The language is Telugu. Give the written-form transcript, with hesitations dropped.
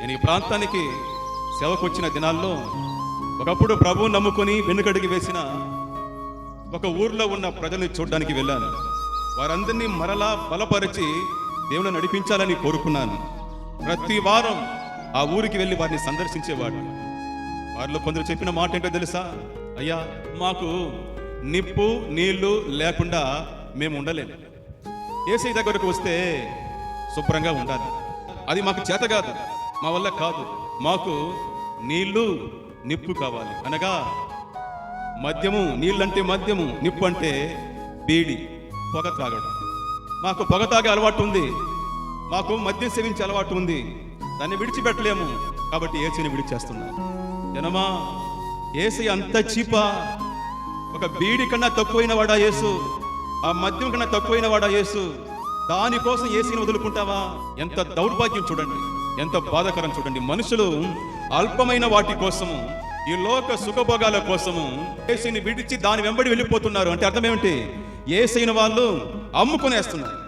నేను ఈ ప్రాంతానికి సేవకు వచ్చిన దినాల్లో ఒకప్పుడు ప్రభువు నమ్ముకొని వెనుకడికి వేసిన ఒక ఊర్లో ఉన్న ప్రజల్ని చూడడానికి వెళ్ళాను. వారందరినీ మరలా బలపరిచి దేవుని నడిపించాలని కోరుకున్నాను. ప్రతి వారం ఆ ఊరికి వెళ్ళి వారిని సందర్శించేవాడు. వారిలో కొందరు చెప్పిన మాట ఏంటో తెలుసా? అయ్యా, మాకు నిప్పు నీళ్లు లేకుండా మేము ఉండలేము. యేసయ్య దగ్గరకు వస్తే శుభ్రంగా ఉండాలి. అది మాకు చేత కాదు, మా వల్ల కాదు. మాకు నీళ్లు నిప్పు కావాలి. అనగా మద్యము, నీళ్ళంటే మద్యము, నిప్పు అంటే బీడి, పొగ తాగడం. మాకు పొగ తాగే అలవాటు ఉంది, మాకు మద్యం సేవించే అలవాటు ఉంది. దాన్ని విడిచిపెట్టలేము, కాబట్టి యేసుని విడిచేస్తున్నాం. జనమా, యేసయ్య అంత చీపా? ఒక బీడి కన్నా తక్కువైన వాడా యేసు? ఆ మద్యం కన్నా తక్కువైన వాడా యేసు? దానికోసం యేసుని వదులుకుంటావా? ఎంత దౌర్భాగ్యం చూడండి, ఎంత బాధాకరం చూడండి. మనుషులు అల్పమైన వాటి కోసము, ఈ లోక సుఖభోగాల కోసము యేసుని విడిచి దాని వెంబడి వెళ్ళిపోతున్నారు. అంటే అర్థం ఏమిటి? యేసైన వాళ్ళు అమ్ముకునేస్తున్నారు.